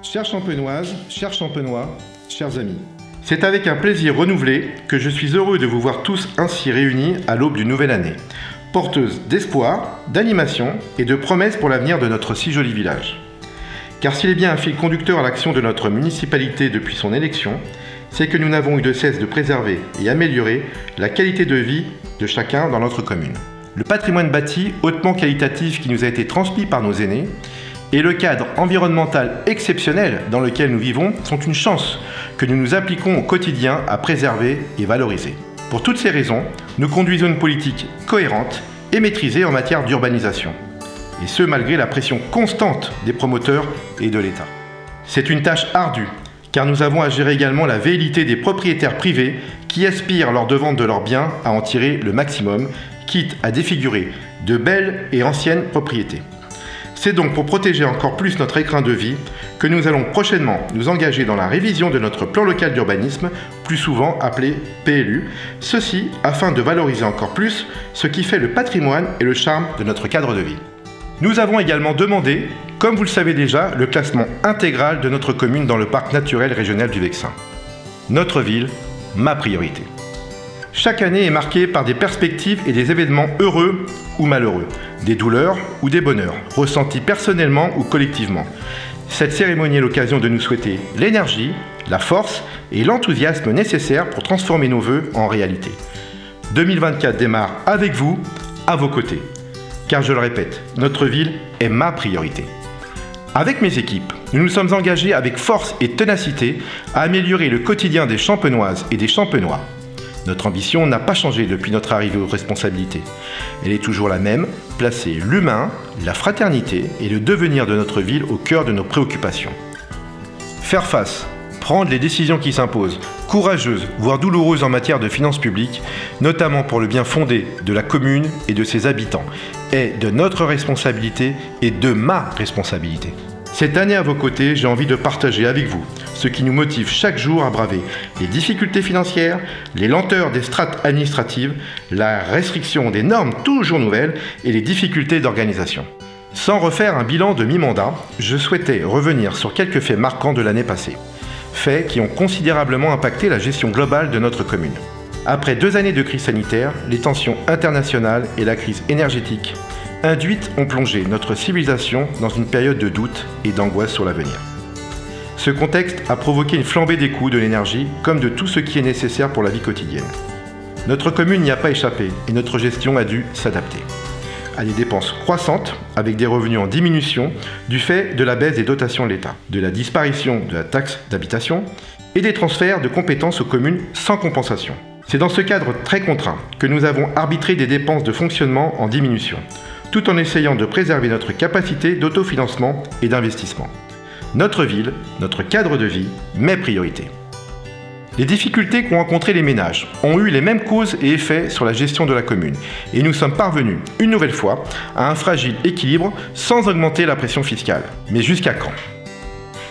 Chères champenoises, chers champenois, chers amis, c'est avec un plaisir renouvelé que je suis heureux de vous voir tous ainsi réunis à l'aube d'une nouvelle année, porteuse d'espoir, d'animation et de promesses pour l'avenir de notre si joli village. Car s'il est bien un fil conducteur à l'action de notre municipalité depuis son élection, c'est que nous n'avons eu de cesse de préserver et améliorer la qualité de vie de chacun dans notre commune. Le patrimoine bâti hautement qualitatif qui nous a été transmis par nos aînés et le cadre environnemental exceptionnel dans lequel nous vivons sont une chance que nous nous appliquons au quotidien à préserver et valoriser. Pour toutes ces raisons, nous conduisons une politique cohérente et maîtrisée en matière d'urbanisation. Et ce, malgré la pression constante des promoteurs et de l'État. C'est une tâche ardue, car nous avons à gérer également la velléité des propriétaires privés qui aspirent lors de vente de leurs biens à en tirer le maximum, quitte à défigurer de belles et anciennes propriétés. C'est donc pour protéger encore plus notre écrin de vie que nous allons prochainement nous engager dans la révision de notre plan local d'urbanisme, plus souvent appelé PLU, ceci afin de valoriser encore plus ce qui fait le patrimoine et le charme de notre cadre de vie. Nous avons également demandé, comme vous le savez déjà, le classement intégral de notre commune dans le parc naturel régional du Vexin. Notre ville, ma priorité. Chaque année est marquée par des perspectives et des événements heureux ou malheureux, des douleurs ou des bonheurs, ressentis personnellement ou collectivement. Cette cérémonie est l'occasion de nous souhaiter l'énergie, la force et l'enthousiasme nécessaires pour transformer nos vœux en réalité. 2024 démarre avec vous, à vos côtés. Car je le répète, notre ville est ma priorité. Avec mes équipes, nous nous sommes engagés avec force et ténacité à améliorer le quotidien des champenoises et des champenois. Notre ambition n'a pas changé depuis notre arrivée aux responsabilités. Elle est toujours la même, placer l'humain, la fraternité et le devenir de notre ville au cœur de nos préoccupations. Faire face, prendre les décisions qui s'imposent, courageuses, voire douloureuses en matière de finances publiques, notamment pour le bien fondé de la commune et de ses habitants, est de notre responsabilité et de ma responsabilité. Cette année à vos côtés, j'ai envie de partager avec vous ce qui nous motive chaque jour à braver les difficultés financières, les lenteurs des strates administratives, la restriction des normes toujours nouvelles et les difficultés d'organisation. Sans refaire un bilan de mi-mandat, je souhaitais revenir sur quelques faits marquants de l'année passée. Faits qui ont considérablement impacté la gestion globale de notre commune. Après 2 années de crise sanitaire, les tensions internationales et la crise énergétique induites ont plongé notre civilisation dans une période de doute et d'angoisse sur l'avenir. Ce contexte a provoqué une flambée des coûts de l'énergie comme de tout ce qui est nécessaire pour la vie quotidienne. Notre commune n'y a pas échappé et notre gestion a dû s'adapter à des dépenses croissantes avec des revenus en diminution du fait de la baisse des dotations de l'État, de la disparition de la taxe d'habitation et des transferts de compétences aux communes sans compensation. C'est dans ce cadre très contraint que nous avons arbitré des dépenses de fonctionnement en diminution, tout en essayant de préserver notre capacité d'autofinancement et d'investissement. Notre ville, notre cadre de vie, mes priorités. Les difficultés qu'ont rencontrées les ménages ont eu les mêmes causes et effets sur la gestion de la commune, et nous sommes parvenus, une nouvelle fois, à un fragile équilibre sans augmenter la pression fiscale. Mais jusqu'à quand ?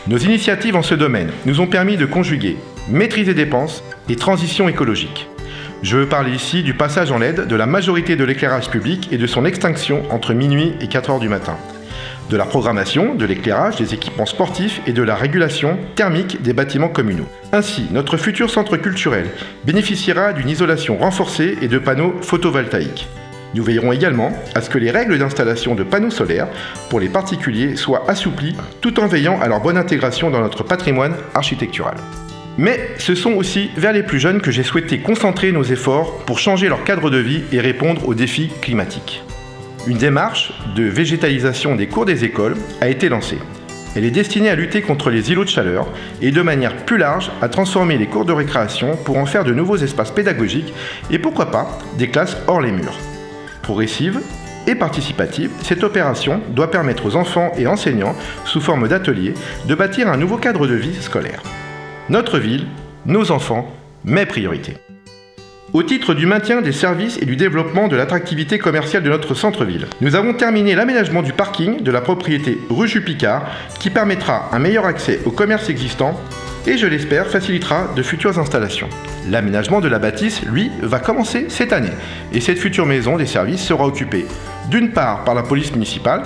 Nos initiatives en ce domaine nous ont permis de conjuguer maîtrise des dépenses et transition écologique. Je veux parler ici du passage en LED de la majorité de l'éclairage public et de son extinction entre minuit et 4 heures du matin. De la programmation, de l'éclairage, des équipements sportifs et de la régulation thermique des bâtiments communaux. Ainsi, notre futur centre culturel bénéficiera d'une isolation renforcée et de panneaux photovoltaïques. Nous veillerons également à ce que les règles d'installation de panneaux solaires pour les particuliers soient assouplies tout en veillant à leur bonne intégration dans notre patrimoine architectural. Mais ce sont aussi vers les plus jeunes que j'ai souhaité concentrer nos efforts pour changer leur cadre de vie et répondre aux défis climatiques. Une démarche de végétalisation des cours des écoles a été lancée. Elle est destinée à lutter contre les îlots de chaleur et de manière plus large à transformer les cours de récréation pour en faire de nouveaux espaces pédagogiques et pourquoi pas des classes hors les murs. Progressive et participative, cette opération doit permettre aux enfants et enseignants, sous forme d'ateliers, de bâtir un nouveau cadre de vie scolaire. Notre ville, nos enfants, mes priorités. Au titre du maintien des services et du développement de l'attractivité commerciale de notre centre-ville, nous avons terminé l'aménagement du parking de la propriété rue Jules-Picard qui permettra un meilleur accès aux commerces existants et, je l'espère, facilitera de futures installations. L'aménagement de la bâtisse, lui, va commencer cette année et cette future maison des services sera occupée d'une part par la police municipale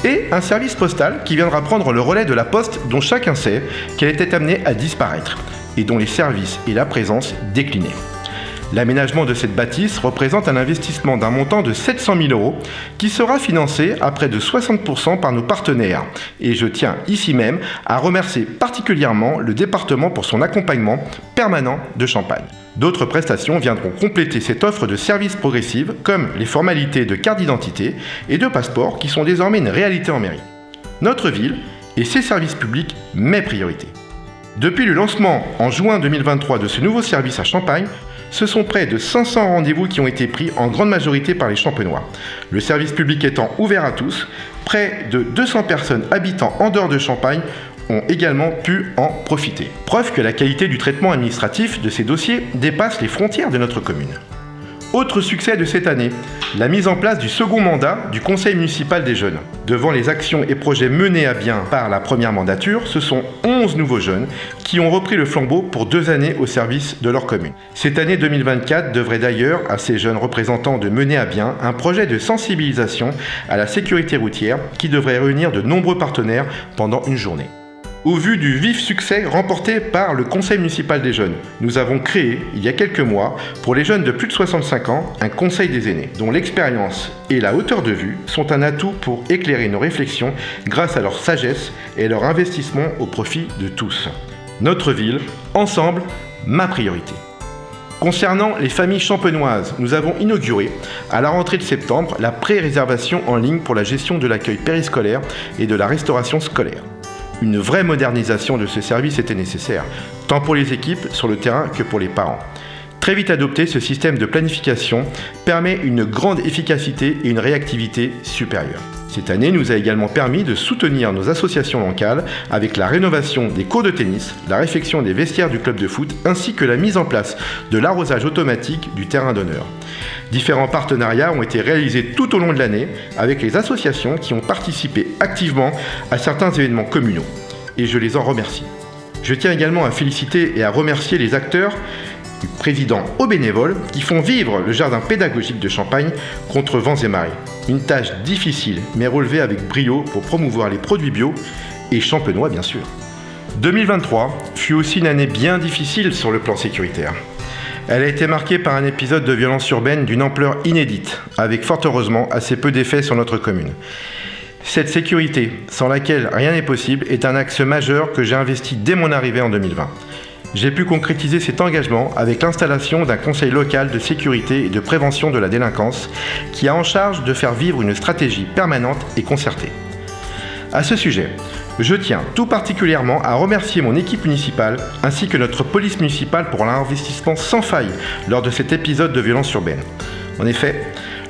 et un service postal qui viendra prendre le relais de la poste dont chacun sait qu'elle était amenée à disparaître et dont les services et la présence déclinaient. L'aménagement de cette bâtisse représente un investissement d'un montant de 700 000 € qui sera financé à près de 60% par nos partenaires. Et je tiens ici même à remercier particulièrement le département pour son accompagnement permanent de Champagne. D'autres prestations viendront compléter cette offre de services progressives comme les formalités de carte d'identité et de passeport qui sont désormais une réalité en mairie. Notre ville et ses services publics, mes priorités. Depuis le lancement en juin 2023 de ce nouveau service à Champagne, ce sont près de 500 rendez-vous qui ont été pris en grande majorité par les Champenois. Le service public étant ouvert à tous, près de 200 personnes habitant en dehors de Champagne ont également pu en profiter. Preuve que la qualité du traitement administratif de ces dossiers dépasse les frontières de notre commune. Autre succès de cette année, la mise en place du second mandat du Conseil municipal des jeunes. Devant les actions et projets menés à bien par la première mandature, ce sont 11 nouveaux jeunes qui ont repris le flambeau pour 2 années au service de leur commune. Cette année 2024 devrait d'ailleurs à ces jeunes représentants de mener à bien un projet de sensibilisation à la sécurité routière qui devrait réunir de nombreux partenaires pendant une journée. Au vu du vif succès remporté par le Conseil municipal des jeunes, nous avons créé, il y a quelques mois, pour les jeunes de plus de 65 ans, un Conseil des aînés, dont l'expérience et la hauteur de vue sont un atout pour éclairer nos réflexions grâce à leur sagesse et leur investissement au profit de tous. Notre ville, ensemble, ma priorité. Concernant les familles champenoises, nous avons inauguré, à la rentrée de septembre, la pré-réservation en ligne pour la gestion de l'accueil périscolaire et de la restauration scolaire. Une vraie modernisation de ce service était nécessaire, tant pour les équipes sur le terrain que pour les parents. Très vite adopté, ce système de planification permet une grande efficacité et une réactivité supérieure. Cette année nous a également permis de soutenir nos associations locales avec la rénovation des cours de tennis, la réfection des vestiaires du club de foot ainsi que la mise en place de l'arrosage automatique du terrain d'honneur. Différents partenariats ont été réalisés tout au long de l'année avec les associations qui ont participé activement à certains événements communaux. Et je les en remercie. Je tiens également à féliciter et à remercier les acteurs, du président aux bénévoles, qui font vivre le jardin pédagogique de Champagne contre vents et marées. Une tâche difficile, mais relevée avec brio pour promouvoir les produits bio et champenois bien sûr. 2023 fut aussi une année bien difficile sur le plan sécuritaire. Elle a été marquée par un épisode de violence urbaine d'une ampleur inédite, avec fort heureusement assez peu d'effets sur notre commune. Cette sécurité, sans laquelle rien n'est possible, est un axe majeur que j'ai investi dès mon arrivée en 2020. J'ai pu concrétiser cet engagement avec l'installation d'un conseil local de sécurité et de prévention de la délinquance qui a en charge de faire vivre une stratégie permanente et concertée. À ce sujet, je tiens tout particulièrement à remercier mon équipe municipale ainsi que notre police municipale pour l'investissement sans faille lors de cet épisode de violence urbaine. En effet,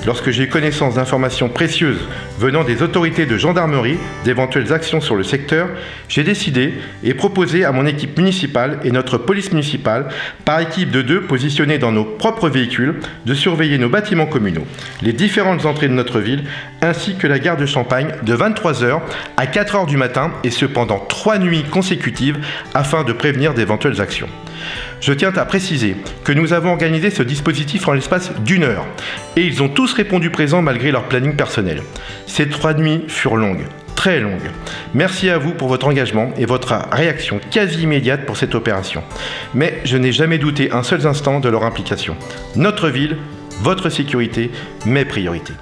lorsque j'ai eu connaissance d'informations précieuses venant des autorités de gendarmerie d'éventuelles actions sur le secteur, j'ai décidé et proposé à mon équipe municipale et notre police municipale, par équipe de 2 positionnés dans nos propres véhicules, de surveiller nos bâtiments communaux, les différentes entrées de notre ville, ainsi que la gare de Champagne de 23h à 4h du matin et ce pendant 3 nuits consécutives afin de prévenir d'éventuelles actions. Je tiens à préciser que nous avons organisé ce dispositif en l'espace d'1 heure et ils ont tous répondu présents malgré leur planning personnel. Ces 3 nuits furent longues, très longues. Merci à vous pour votre engagement et votre réaction quasi immédiate pour cette opération. Mais je n'ai jamais douté un seul instant de leur implication. Notre ville, votre sécurité, mes priorités.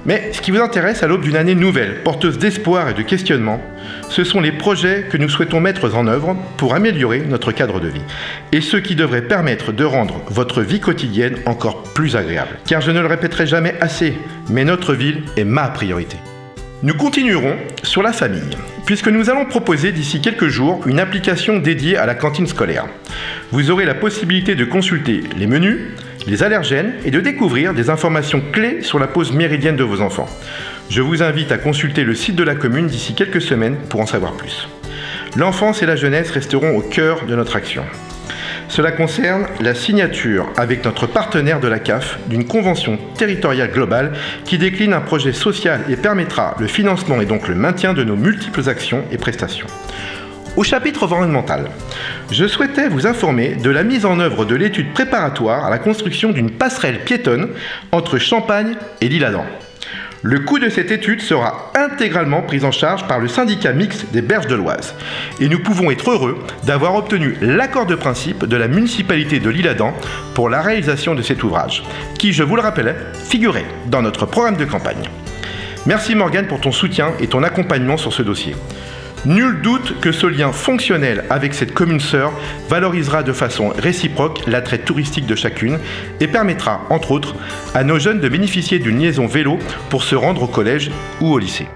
Mais ce qui vous intéresse à l'aube d'une année nouvelle, porteuse d'espoir et de questionnement, ce sont les projets que nous souhaitons mettre en œuvre pour améliorer notre cadre de vie. Et ceux qui devraient permettre de rendre votre vie quotidienne encore plus agréable. Car je ne le répéterai jamais assez, mais notre ville est ma priorité. Nous continuerons sur la famille, puisque nous allons proposer d'ici quelques jours une application dédiée à la cantine scolaire. Vous aurez la possibilité de consulter les menus, les allergènes et de découvrir des informations clés sur la pause méridienne de vos enfants. Je vous invite à consulter le site de la commune d'ici quelques semaines pour en savoir plus. L'enfance et la jeunesse resteront au cœur de notre action. Cela concerne la signature avec notre partenaire de la CAF d'une convention territoriale globale qui décline un projet social et permettra le financement et donc le maintien de nos multiples actions et prestations. Au chapitre environnemental, je souhaitais vous informer de la mise en œuvre de l'étude préparatoire à la construction d'une passerelle piétonne entre Champagne et l'Isle-Adam. Le coût de cette étude sera intégralement pris en charge par le syndicat mixte des Berges de l'Oise. Et nous pouvons être heureux d'avoir obtenu l'accord de principe de la municipalité de l'Isle-Adam pour la réalisation de cet ouvrage, qui, je vous le rappelle, figurait dans notre programme de campagne. Merci Morgane pour ton soutien et ton accompagnement sur ce dossier. Nul doute que ce lien fonctionnel avec cette commune sœur valorisera de façon réciproque l'attrait touristique de chacune et permettra, entre autres, à nos jeunes de bénéficier d'une liaison vélo pour se rendre au collège ou au lycée.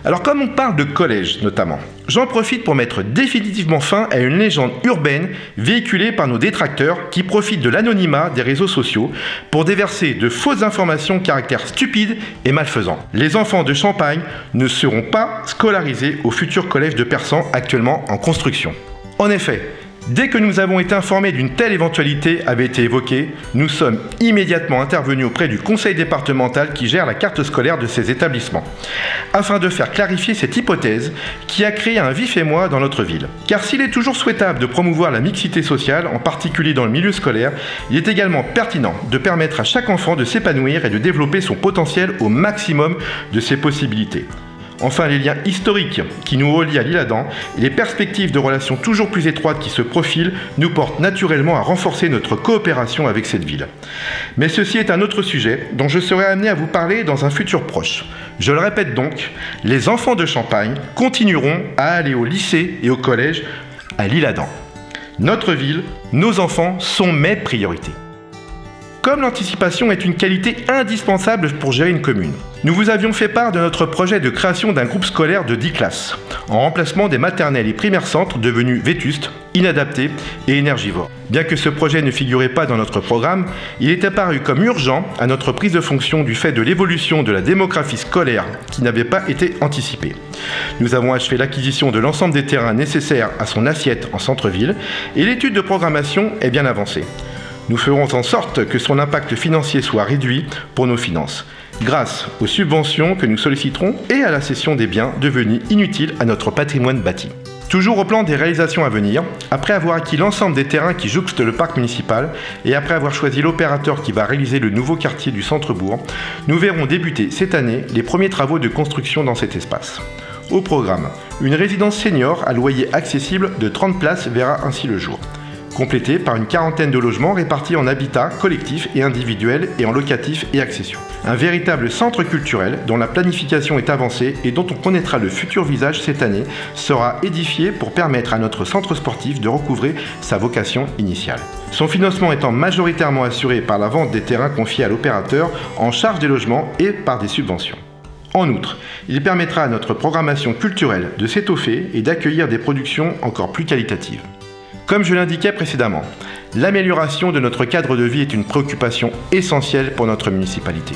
Alors comme on parle de collège notamment, j'en profite pour mettre définitivement fin à une légende urbaine véhiculée par nos détracteurs qui profitent de l'anonymat des réseaux sociaux pour déverser de fausses informations caractère stupide et malfaisant. Les enfants de Champagne ne seront pas scolarisés au futur collège de Persan actuellement en construction. En effet, dès que nous avons été informés d'une telle éventualité avait été évoquée, nous sommes immédiatement intervenus auprès du conseil départemental qui gère la carte scolaire de ces établissements, afin de faire clarifier cette hypothèse qui a créé un vif émoi dans notre ville. Car s'il est toujours souhaitable de promouvoir la mixité sociale, en particulier dans le milieu scolaire, il est également pertinent de permettre à chaque enfant de s'épanouir et de développer son potentiel au maximum de ses possibilités. Enfin, les liens historiques qui nous relient à l'Isle-Adam et les perspectives de relations toujours plus étroites qui se profilent nous portent naturellement à renforcer notre coopération avec cette ville. Mais ceci est un autre sujet dont je serai amené à vous parler dans un futur proche. Je le répète donc, les enfants de Champagne continueront à aller au lycée et au collège à l'Isle-Adam. Notre ville, nos enfants sont mes priorités. Comme l'anticipation est une qualité indispensable pour gérer une commune, nous vous avions fait part de notre projet de création d'un groupe scolaire de 10 classes, en remplacement des maternelles et primaires centres devenus vétustes, inadaptés et énergivores. Bien que ce projet ne figurait pas dans notre programme, il est apparu comme urgent à notre prise de fonction du fait de l'évolution de la démographie scolaire qui n'avait pas été anticipée. Nous avons achevé l'acquisition de l'ensemble des terrains nécessaires à son assiette en centre-ville et l'étude de programmation est bien avancée. Nous ferons en sorte que son impact financier soit réduit pour nos finances, grâce aux subventions que nous solliciterons et à la cession des biens devenus inutiles à notre patrimoine bâti. Toujours au plan des réalisations à venir, après avoir acquis l'ensemble des terrains qui jouxtent le parc municipal et après avoir choisi l'opérateur qui va réaliser le nouveau quartier du centre-bourg, nous verrons débuter cette année les premiers travaux de construction dans cet espace. Au programme, une résidence senior à loyer accessible de 30 places verra ainsi le jour, complété par une quarantaine de logements répartis en habitat collectif et individuel et en locatif et accession. Un véritable centre culturel dont la planification est avancée et dont on connaîtra le futur visage cette année sera édifié pour permettre à notre centre sportif de recouvrer sa vocation initiale. Son financement étant majoritairement assuré par la vente des terrains confiés à l'opérateur en charge des logements et par des subventions. En outre, il permettra à notre programmation culturelle de s'étoffer et d'accueillir des productions encore plus qualitatives. Comme je l'indiquais précédemment, l'amélioration de notre cadre de vie est une préoccupation essentielle pour notre municipalité.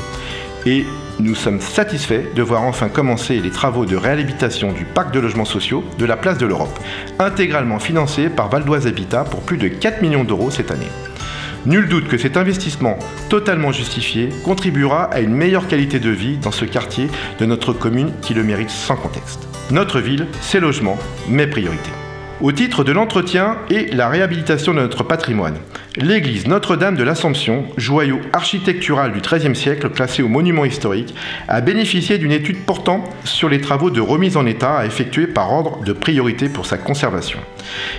Et nous sommes satisfaits de voir enfin commencer les travaux de réhabilitation du parc de logements sociaux de la Place de l'Europe, intégralement financé par Val d'Oise Habitat pour plus de 4 millions d'euros cette année. Nul doute que cet investissement totalement justifié contribuera à une meilleure qualité de vie dans ce quartier de notre commune qui le mérite sans contexte. Notre ville, ses logements, mes priorités. Au titre de l'entretien et la réhabilitation de notre patrimoine, l'église Notre-Dame de l'Assomption, joyau architectural du XIIIe siècle classé au monument historique, a bénéficié d'une étude portant sur les travaux de remise en état à effectuer par ordre de priorité pour sa conservation.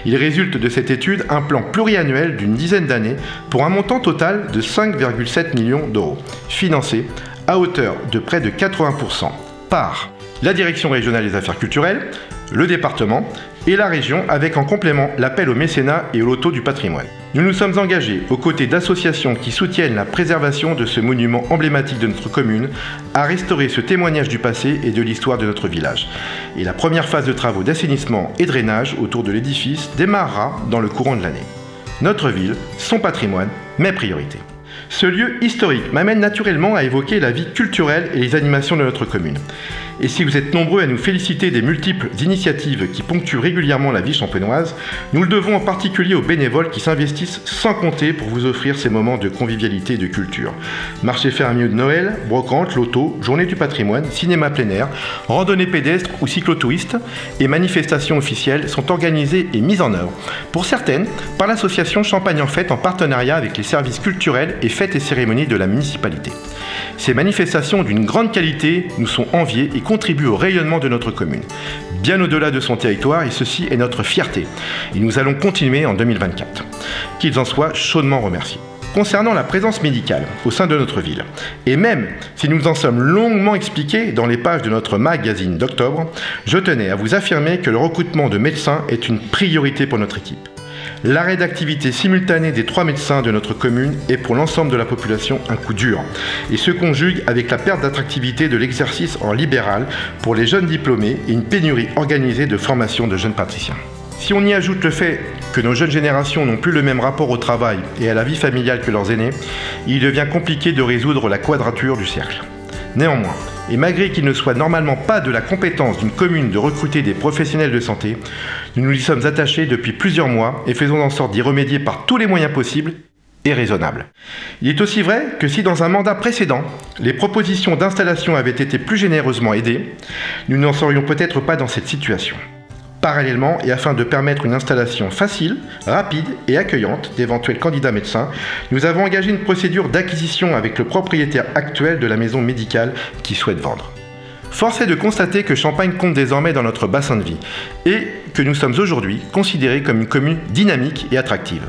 Il résulte de cette étude un plan pluriannuel d'une dizaine d'années pour un montant total de 5,7 millions d'euros, financé à hauteur de près de 80% par la Direction régionale des affaires culturelles, le département et la région, avec en complément l'appel au mécénat et au loto du patrimoine. Nous nous sommes engagés aux côtés d'associations qui soutiennent la préservation de ce monument emblématique de notre commune, à restaurer ce témoignage du passé et de l'histoire de notre village. Et la première phase de travaux d'assainissement et drainage autour de l'édifice démarrera dans le courant de l'année. Notre ville, son patrimoine, mes priorités. Ce lieu historique m'amène naturellement à évoquer la vie culturelle et les animations de notre commune. Et si vous êtes nombreux à nous féliciter des multiples initiatives qui ponctuent régulièrement la vie champenoise, nous le devons en particulier aux bénévoles qui s'investissent sans compter pour vous offrir ces moments de convivialité et de culture. Marché fermier de Noël, brocante, loto, journée du patrimoine, cinéma plein air, randonnée pédestre ou cyclotouristes et manifestations officielles sont organisées et mises en œuvre, pour certaines, par l'association Champagne en Fête en partenariat avec les services culturels et fêtes et cérémonies de la municipalité. Ces manifestations d'une grande qualité nous sont enviées et contribuent au rayonnement de notre commune, bien au-delà de son territoire, et ceci est notre fierté. Et nous allons continuer en 2024. Qu'ils en soient chaudement remerciés. Concernant la présence médicale au sein de notre ville, et même si nous en sommes longuement expliqués dans les pages de notre magazine d'octobre, je tenais à vous affirmer que le recrutement de médecins est une priorité pour notre équipe. L'arrêt d'activité simultanée des 3 médecins de notre commune est pour l'ensemble de la population un coup dur et se conjugue avec la perte d'attractivité de l'exercice en libéral pour les jeunes diplômés et une pénurie organisée de formation de jeunes praticiens. Si on y ajoute le fait que nos jeunes générations n'ont plus le même rapport au travail et à la vie familiale que leurs aînés, il devient compliqué de résoudre la quadrature du cercle. Néanmoins, et malgré qu'il ne soit normalement pas de la compétence d'une commune de recruter des professionnels de santé, nous nous y sommes attachés depuis plusieurs mois et faisons en sorte d'y remédier par tous les moyens possibles et raisonnables. Il est aussi vrai que si dans un mandat précédent, les propositions d'installation avaient été plus généreusement aidées, nous n'en serions peut-être pas dans cette situation. Parallèlement, et afin de permettre une installation facile, rapide et accueillante d'éventuels candidats médecins, nous avons engagé une procédure d'acquisition avec le propriétaire actuel de la maison médicale qui souhaite vendre. Force est de constater que Champagne compte désormais dans notre bassin de vie et que nous sommes aujourd'hui considérés comme une commune dynamique et attractive.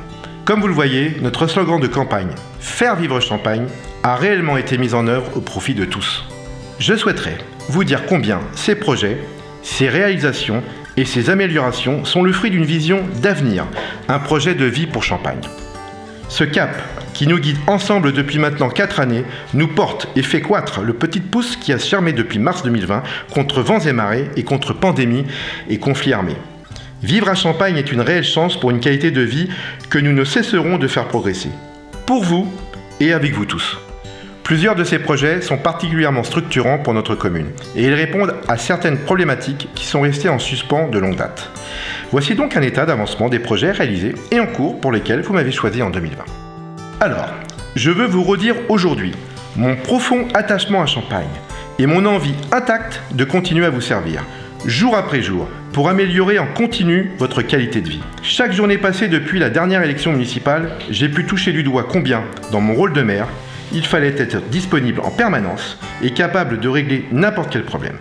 Comme vous le voyez, notre slogan de campagne « Faire vivre Champagne » a réellement été mis en œuvre au profit de tous. Je souhaiterais vous dire combien ces projets, ces réalisations et ces améliorations sont le fruit d'une vision d'avenir, un projet de vie pour Champagne. Ce cap, qui nous guide ensemble depuis maintenant 4 années, nous porte et fait croître le petit pouce qui a germé depuis mars 2020 contre vents et marées et contre pandémie et conflits armés. Vivre à Champagne est une réelle chance pour une qualité de vie que nous ne cesserons de faire progresser. Pour vous et avec vous tous. Plusieurs de ces projets sont particulièrement structurants pour notre commune et ils répondent à certaines problématiques qui sont restées en suspens de longue date. Voici donc un état d'avancement des projets réalisés et en cours pour lesquels vous m'avez choisi en 2020. Alors, je veux vous redire aujourd'hui mon profond attachement à Champagne et mon envie intacte de continuer à vous servir, jour après jour, pour améliorer en continu votre qualité de vie. Chaque journée passée depuis la dernière élection municipale, j'ai pu toucher du doigt combien, dans mon rôle de maire, il fallait être disponible en permanence et capable de régler n'importe quel problème.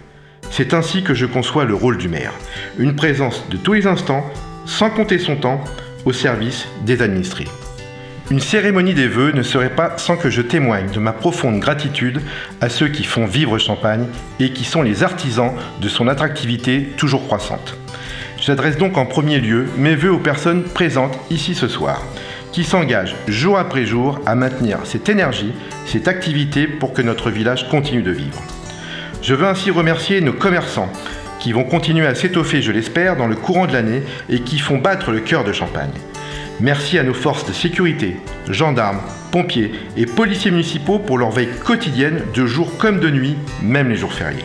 C'est ainsi que je conçois le rôle du maire. Une présence de tous les instants, sans compter son temps, au service des administrés. Une cérémonie des vœux ne serait pas sans que je témoigne de ma profonde gratitude à ceux qui font vivre Champagne et qui sont les artisans de son attractivité toujours croissante. J'adresse donc en premier lieu mes vœux aux personnes présentes ici ce soir, qui s'engagent jour après jour à maintenir cette énergie, cette activité pour que notre village continue de vivre. Je veux ainsi remercier nos commerçants qui vont continuer à s'étoffer, je l'espère, dans le courant de l'année et qui font battre le cœur de Champagne. Merci à nos forces de sécurité, gendarmes, pompiers et policiers municipaux pour leur veille quotidienne de jour comme de nuit, même les jours fériés.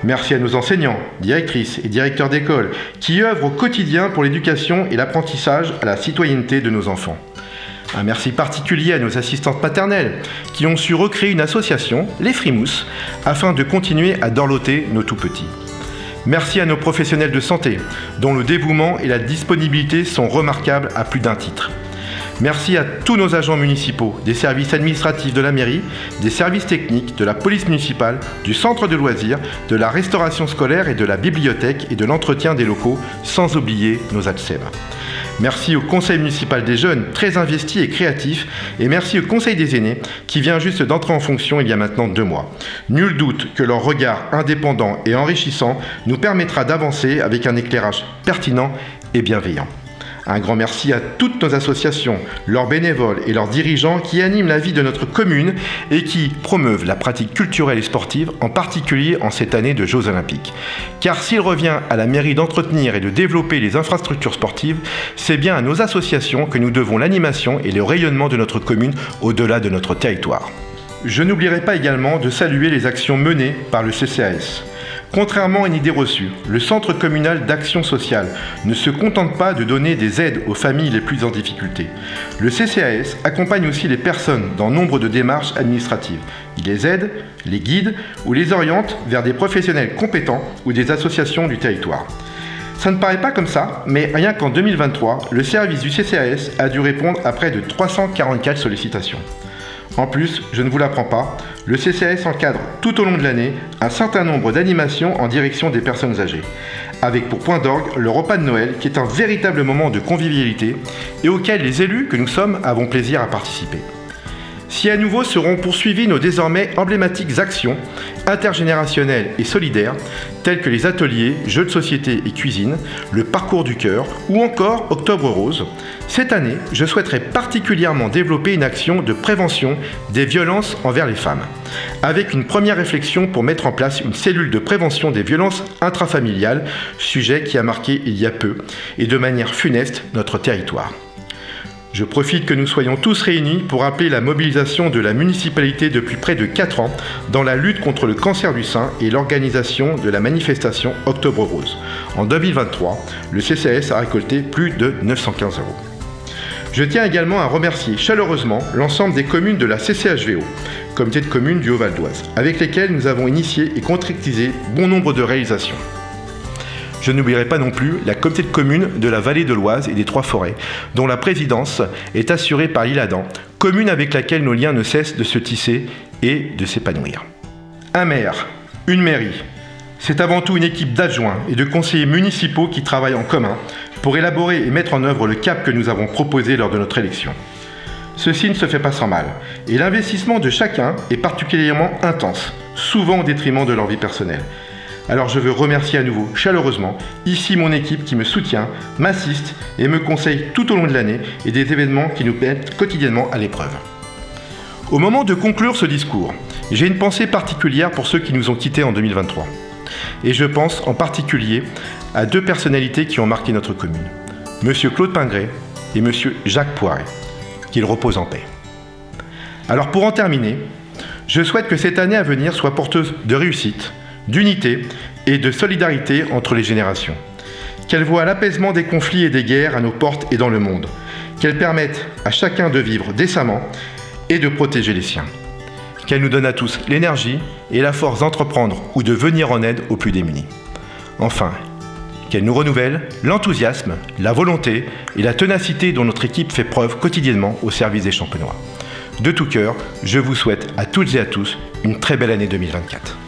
Merci à nos enseignants, directrices et directeurs d'école qui œuvrent au quotidien pour l'éducation et l'apprentissage à la citoyenneté de nos enfants. Un merci particulier à nos assistantes maternelles qui ont su recréer une association, les Frimousses, afin de continuer à dorloter nos tout-petits. Merci à nos professionnels de santé, dont le dévouement et la disponibilité sont remarquables à plus d'un titre. Merci à tous nos agents municipaux, des services administratifs de la mairie, des services techniques, de la police municipale, du centre de loisirs, de la restauration scolaire et de la bibliothèque et de l'entretien des locaux, sans oublier nos ADSEM. Merci au conseil municipal des jeunes, très investi et créatif, et merci au conseil des aînés, qui vient juste d'entrer en fonction il y a maintenant 2 mois. Nul doute que leur regard indépendant et enrichissant nous permettra d'avancer avec un éclairage pertinent et bienveillant. Un grand merci à toutes nos associations, leurs bénévoles et leurs dirigeants qui animent la vie de notre commune et qui promeuvent la pratique culturelle et sportive, en particulier en cette année de Jeux Olympiques. Car s'il revient à la mairie d'entretenir et de développer les infrastructures sportives, c'est bien à nos associations que nous devons l'animation et le rayonnement de notre commune au-delà de notre territoire. Je n'oublierai pas également de saluer les actions menées par le CCAS. Contrairement à une idée reçue, le Centre communal d'action sociale ne se contente pas de donner des aides aux familles les plus en difficulté. Le CCAS accompagne aussi les personnes dans nombre de démarches administratives. Il les aide, les guide ou les oriente vers des professionnels compétents ou des associations du territoire. Ça ne paraît pas comme ça, mais rien qu'en 2023, le service du CCAS a dû répondre à près de 344 sollicitations. En plus, je ne vous l'apprends pas, le CCAS encadre tout au long de l'année un certain nombre d'animations en direction des personnes âgées, avec pour point d'orgue le repas de Noël qui est un véritable moment de convivialité et auquel les élus que nous sommes avons plaisir à participer. Si à nouveau seront poursuivies nos désormais emblématiques actions intergénérationnelles et solidaires, telles que les ateliers, jeux de société et cuisine, le parcours du cœur ou encore Octobre Rose, cette année, je souhaiterais particulièrement développer une action de prévention des violences envers les femmes, avec une première réflexion pour mettre en place une cellule de prévention des violences intrafamiliales, sujet qui a marqué il y a peu et de manière funeste notre territoire. Je profite que nous soyons tous réunis pour rappeler la mobilisation de la municipalité depuis près de 4 ans dans la lutte contre le cancer du sein et l'organisation de la manifestation Octobre Rose. En 2023, le CCAS a récolté plus de 915 €. Je tiens également à remercier chaleureusement l'ensemble des communes de la CCHVO, comité de communes du Haut-Val d'Oise, avec lesquelles nous avons initié et concrétisé bon nombre de réalisations. Je n'oublierai pas non plus la communauté de communes de la vallée de l'Oise et des Trois-Forêts, dont la présidence est assurée par l'Isle-Adam, commune avec laquelle nos liens ne cessent de se tisser et de s'épanouir. Un maire, une mairie, c'est avant tout une équipe d'adjoints et de conseillers municipaux qui travaillent en commun pour élaborer et mettre en œuvre le cap que nous avons proposé lors de notre élection. Ceci ne se fait pas sans mal, et l'investissement de chacun est particulièrement intense, souvent au détriment de leur vie personnelle. Alors je veux remercier à nouveau chaleureusement ici mon équipe qui me soutient, m'assiste et me conseille tout au long de l'année et des événements qui nous mettent quotidiennement à l'épreuve. Au moment de conclure ce discours, j'ai une pensée particulière pour ceux qui nous ont quittés en 2023. Et je pense en particulier à 2 personnalités qui ont marqué notre commune. Monsieur Claude Pingret et Monsieur Jacques Poiret. Qu'ils reposent en paix. Alors pour en terminer, je souhaite que cette année à venir soit porteuse de réussite, d'unité et de solidarité entre les générations. Qu'elle voie l'apaisement des conflits et des guerres à nos portes et dans le monde. Qu'elle permette à chacun de vivre décemment et de protéger les siens. Qu'elle nous donne à tous l'énergie et la force d'entreprendre ou de venir en aide aux plus démunis. Enfin, qu'elle nous renouvelle l'enthousiasme, la volonté et la ténacité dont notre équipe fait preuve quotidiennement au service des Champenois. De tout cœur, je vous souhaite à toutes et à tous une très belle année 2024.